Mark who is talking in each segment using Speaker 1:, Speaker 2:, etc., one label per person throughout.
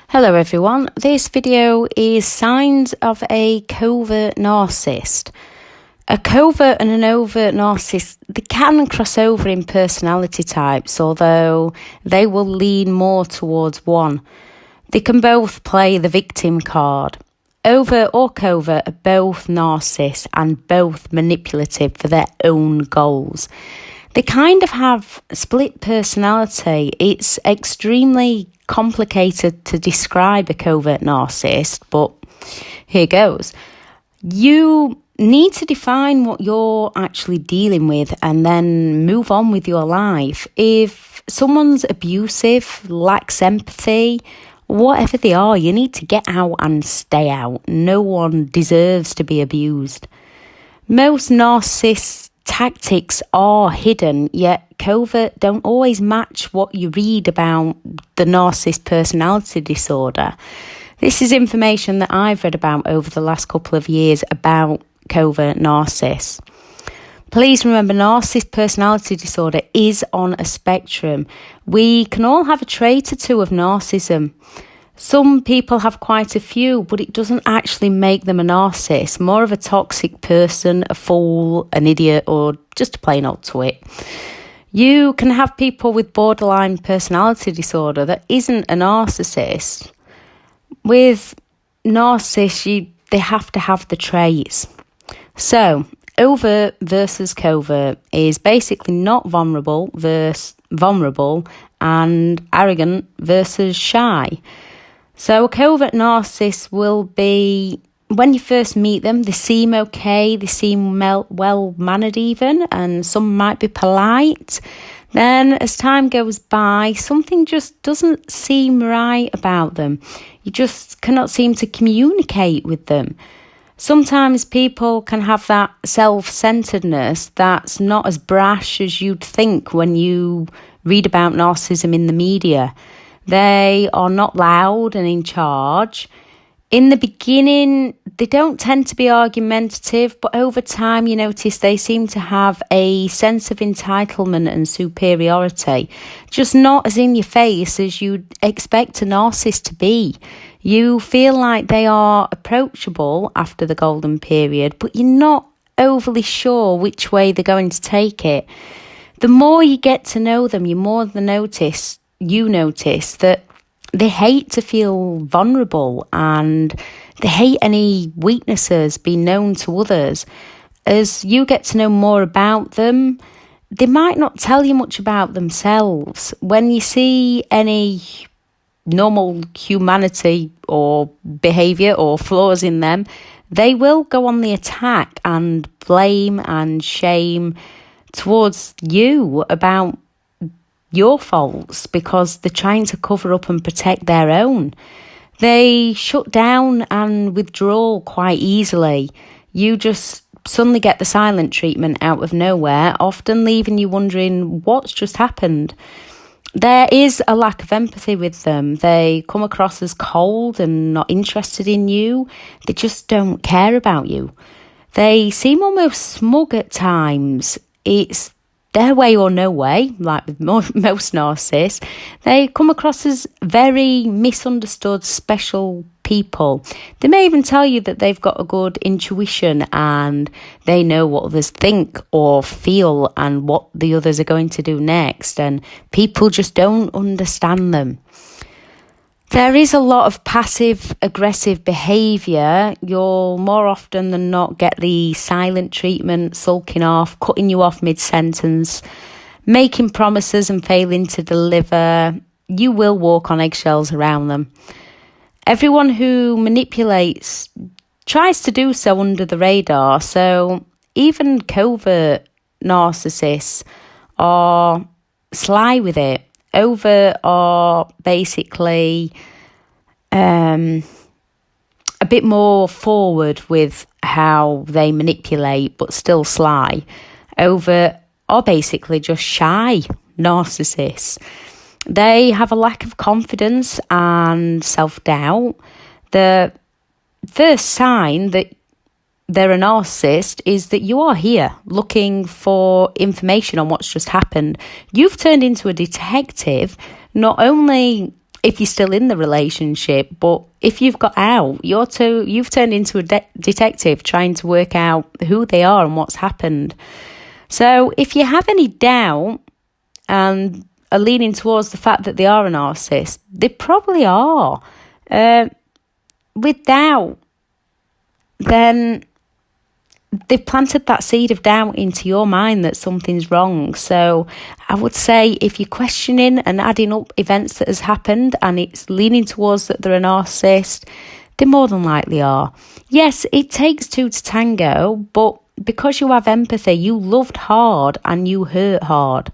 Speaker 1: Hello everyone, this video is signs of a covert narcissist. A covert and an overt narcissist, they can cross over in personality types, although they will lean more towards one. They can both play the victim card. Overt or covert are both narcissists and both manipulative for their own goals. They kind of have split personality. It's extremely complicated to describe a covert narcissist, but here goes. You need to define what you're actually dealing with and then move on with your life. If someone's abusive, lacks empathy, whatever they are, you need to get out and stay out. No one deserves to be abused. Most narcissists' tactics are hidden, yet covert don't always match what you read about the narcissist personality disorder. This is information that I've read about over the last couple of years about covert narcissists. Please remember, narcissist personality disorder is on a spectrum. We can all have a trait or two of narcissism. Some people have quite a few, but it doesn't actually make them a narcissist. More of a toxic person, a fool, an idiot, or just a plain old twit. You can have people with borderline personality disorder that isn't a narcissist. With narcissists, they have to have the traits. So, overt versus covert is basically not vulnerable versus vulnerable and arrogant versus shy. So a covert narcissist will be, when you first meet them, they seem okay, they seem well-mannered even, and some might be polite. Then as time goes by, something just doesn't seem right about them. You just cannot seem to communicate with them. Sometimes people can have that self-centeredness that's not as brash as you'd think when you read about narcissism in the media. They are not loud and in charge. In the beginning, they don't tend to be argumentative, but over time you notice they seem to have a sense of entitlement and superiority, just not as in your face as you'd expect a narcissist to be. You feel like they are approachable after the golden period, but you're not overly sure which way they're going to take it. The more you get to know them, you notice that they hate to feel vulnerable and they hate any weaknesses being known to others. As you get to know more about them, they might not tell you much about themselves. When you see any normal humanity or behaviour or flaws in them, they will go on the attack and blame and shame towards you about your faults because they're trying to cover up and protect their own. They shut down and withdraw quite easily. You just suddenly get the silent treatment out of nowhere, often leaving you wondering what's just happened. There is a lack of empathy with them. They come across as cold and not interested in you. They just don't care about you. They seem almost smug at times. It's their way or no way, like with most narcissists. They come across as very misunderstood, special people. They may even tell you that they've got a good intuition and they know what others think or feel and what the others are going to do next, and people just don't understand them. There is a lot of passive-aggressive behaviour. You'll more often than not get the silent treatment, sulking off, cutting you off mid-sentence, making promises and failing to deliver. You will walk on eggshells around them. Everyone who manipulates tries to do so under the radar, so even covert narcissists are sly with it. Overt are basically a bit more forward with how they manipulate, but still sly. Overt are basically just shy narcissists. They have a lack of confidence and self-doubt. The first sign that they're a narcissist is that you are here looking for information on what's just happened. You've turned into a detective. Not only if you're still in the relationship. But if you've got out, you've turned into a detective trying to work out who they are and what's happened. So if you have any doubt and are leaning towards the fact that they are a narcissist, they probably are. With doubt, then they've planted that seed of doubt into your mind that something's wrong. So I would say if you're questioning and adding up events that has happened and it's leaning towards that they're a narcissist, they more than likely are. Yes, it takes two to tango, but because you have empathy, you loved hard and you hurt hard.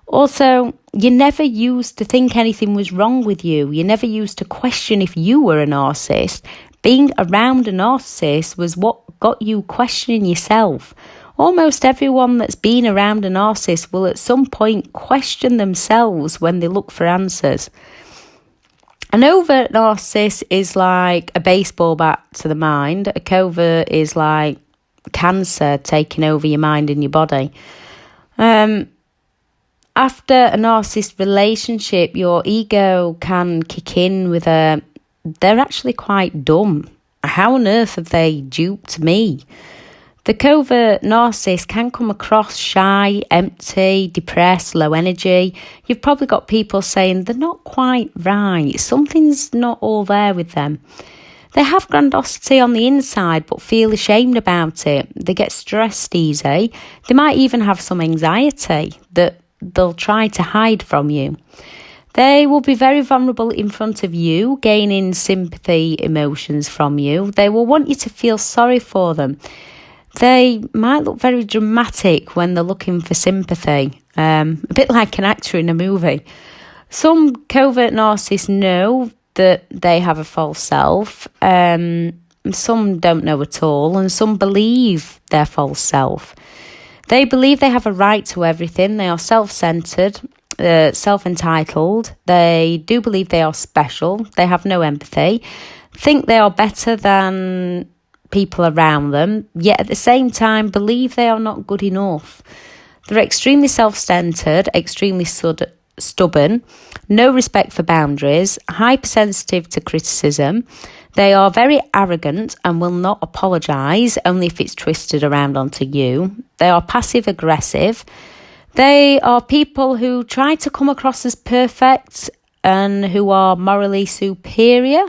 Speaker 1: Also, you never used to think anything was wrong with you. You never used to question if you were a narcissist. Being around a narcissist was what got you questioning yourself. Almost everyone that's been around a narcissist will at some point question themselves when they look for answers. An overt narcissist is like a baseball bat to the mind. A covert is like cancer taking over your mind and your body. After a narcissist relationship, your ego can kick in with they're actually quite dumb. How on earth have they duped me? The covert narcissist can come across shy, empty, depressed, low energy. You've probably got people saying they're not quite right. Something's not all there with them. They have grandiosity on the inside but feel ashamed about it. They get stressed easy. They might even have some anxiety that they'll try to hide from you. They will be very vulnerable in front of you, gaining sympathy emotions from you. They will want you to feel sorry for them. They might look very dramatic when they're looking for sympathy, a bit like an actor in a movie. Some covert narcissists know that they have a false self. Some don't know at all, and some believe their false self. They believe they have a right to everything. They are self-centered, self-entitled. They do believe they are special. They have no empathy. Think they are better than people around them, yet at the same time believe they are not good enough. They're extremely self-centered, extremely stubborn, no respect for boundaries, hypersensitive to criticism. They are very arrogant and will not apologise, only if it's twisted around onto you. They are passive-aggressive. They are people who try to come across as perfect and who are morally superior.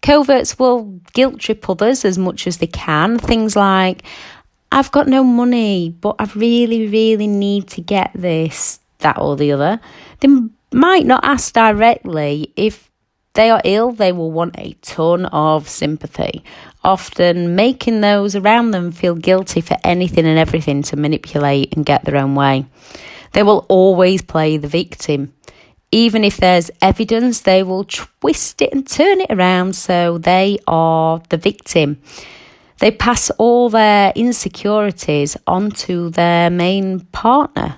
Speaker 1: Coverts will guilt trip others as much as they can. Things like, I've got no money, but I really, really need to get this, that or the other. They might not ask directly. If they are ill, they will want a ton of sympathy, often making those around them feel guilty for anything and everything to manipulate and get their own way. They will always play the victim. Even if there's evidence, they will twist it and turn it around so they are the victim. They pass all their insecurities onto their main partner.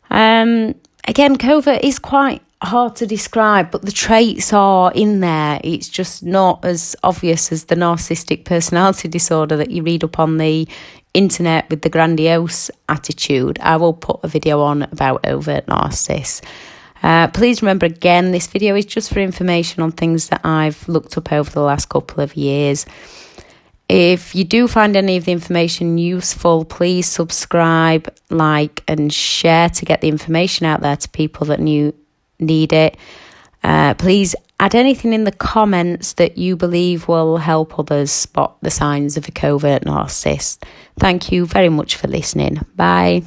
Speaker 1: Again, covert is quite hard to describe, but the traits are in there. It's just not as obvious as the narcissistic personality disorder that you read up on the internet with the grandiose attitude. I will put a video on about overt narcissists. Please remember, again, this video is just for information on things that I've looked up over the last couple of years. If you do find any of the information useful, please subscribe, like and share to get the information out there to people that need it. Please add anything in the comments that you believe will help others spot the signs of a covert narcissist. Thank you very much for listening. Bye.